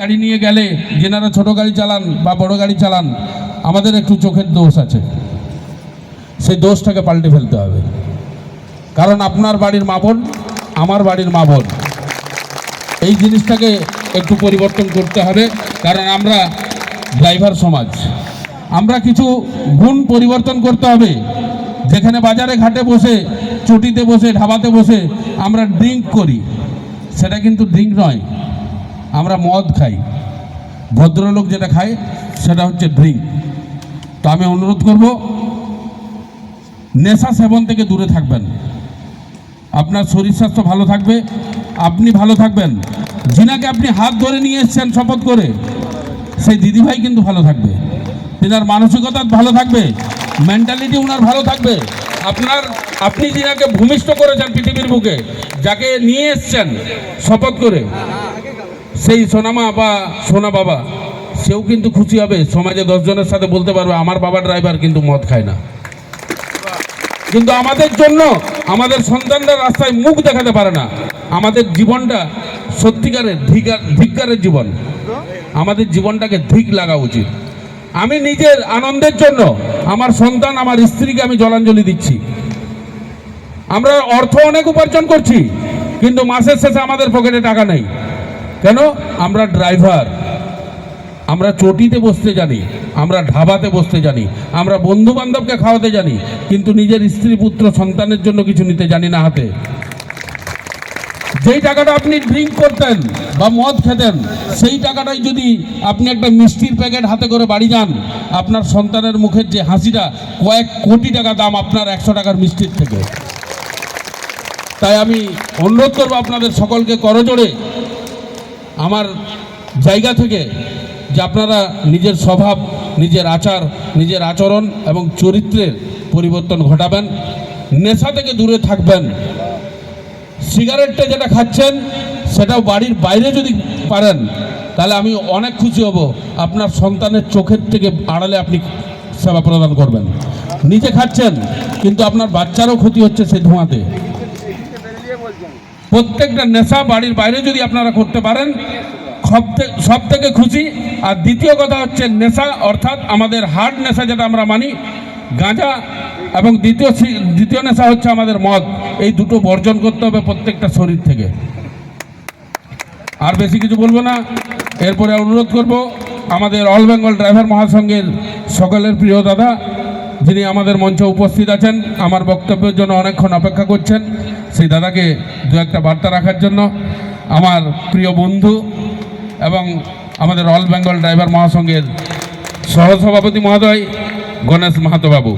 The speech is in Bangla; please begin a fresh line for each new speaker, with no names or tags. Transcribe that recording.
গাড়ি নিয়ে গেলে যেনারা ছোট গাড়ি চালান বা বড় গাড়ি চালান, আমাদের একটু চোখের দোষ আছে, সেই দোষটাকে পাল্টে ফেলতে হবে। কারণ আপনার বাড়ির মা বোন, আমার বাড়ির মা বোন, এই জিনিসটাকে একটু পরিবর্তন করতে হবে। কারণ আমরা ড্রাইভার সমাজ, আমরা কিছু গুণ পরিবর্তন করতে হবে। যেখানে বাজারে ঘাটে বসে, চটিতে বসে, ধাবাতে বসে আমরা ড্রিঙ্ক করি, সেটা কিন্তু ড্রিঙ্ক নয়, আমরা মদ খাই। ভদ্রলোক যেটা খায় সেটা হচ্ছে ড্রিঙ্ক। তো আমি অনুরোধ করব, নেশা সেবন থেকে দূরে থাকবেন। আপনার শরীর স্বাস্থ্য ভালো থাকবে, আপনি ভালো থাকবেন। যিনাকে আপনি হাত ধরে নিয়ে এসছেন শপথ করে, সেই দিদিভাই কিন্তু ভালো থাকবে, তিনার মানসিকতা ভালো থাকবে, মেন্টালিটি ওনার ভালো থাকবে। আপনি যিনাকে ভূমিষ্ঠ করেছেন পৃথিবীর বুকে, যাকে নিয়ে এসছেন শপথ করে, সেই সোনামা বা সোনা বাবা, সেও কিন্তু খুশি হবে। সমাজে 10 জনের সাথে বলতে পারবে আমার বাবা ড্রাইভার, কিন্তু মদ খায় না। কিন্তু আমাদের জন্য আমাদের সন্তানরা রাস্তায় মুখ দেখাতে পারে না। আমাদের জীবনটা সত্যিকারের ধিক্কারের জীবন। আমাদের জীবনটাকে ধিক লাগা উচিত। আমি নিজের আনন্দের জন্য আমার সন্তান, আমার স্ত্রীকে আমি জলাঞ্জলি দিচ্ছি। আমরা অর্থ অনেক উপার্জন করছি, কিন্তু মাসের শেষে আমাদের পকেটে টাকা নেই। কেন? আমরা ড্রাইভার, আমরা চটিতে বসতে জানি, আমরা ঢাবাতে বসতে জানি, আমরা বন্ধু বান্ধবকে খাওয়াতে জানি, কিন্তু নিজের স্ত্রী পুত্র সন্তানের জন্য কিছু নিতে জানি না হাতে। যেই টাকাটা আপনি ড্রিঙ্ক করতেন বা মদ খেতেন, সেই টাকাটাই যদি আপনি একটা মিষ্টির প্যাকেট হাতে করে বাড়ি যান, আপনার সন্তানের মুখের যে হাসিটা, কয়েক কোটি টাকা দাম আপনার 100 টাকার মিষ্টির থেকে। তাই আমি অনুরোধ করবো আপনাদের সকলকে করজোড়ে আমার জায়গা থেকে, যে আপনারা নিজের স্বভাব, নিজের আচার, নিজের আচরণ এবং চরিত্রের পরিবর্তন ঘটাবেন, নেশা থেকে দূরে থাকবেন। সিগারেটটা যেটা খাচ্ছেন, সেটাও বাড়ির বাইরে যদি পারেন, তাহলে আমি অনেক খুশি হব। আপনার সন্তানের চোখের থেকে আড়ালে আপনি সেবা প্রদান করবেন। নিজে খাচ্ছেন, কিন্তু আপনার বাচ্চারও ক্ষতি হচ্ছে সেই ধোঁয়াতে। প্রত্যেকটা নেশা বাড়ির বাইরে যদি আপনারা করতে পারেন, সব থেকে খুশি। আর দ্বিতীয় কথা হচ্ছে নেশা, অর্থাৎ আমাদের হার্ড নেশা যেটা আমরা মানি, গাঁজা, এবং দ্বিতীয় নেশা হচ্ছে আমাদের মদ। এই দুটো বর্জন করতে হবে প্রত্যেকটা শরীর থেকে। আর বেশি কিছু বলবো না। এরপরে অনুরোধ করব আমাদের অল বেঙ্গল ড্রাইভার মহাসংঘের সকলের প্রিয় দাদা, যিনি আমাদের মঞ্চে উপস্থিত আছেন, আমার বক্তব্যের জন্য অনেকক্ষণ অপেক্ষা করছেন, সেই দাদাকে দু একটা বার্তা রাখার জন্য আমার প্রিয় বন্ধু এবং আমাদের অল বেঙ্গল ড্রাইভার মহাসংঘের সহসভাপতি মহোদয় গণেশ মাহাতো বাবু।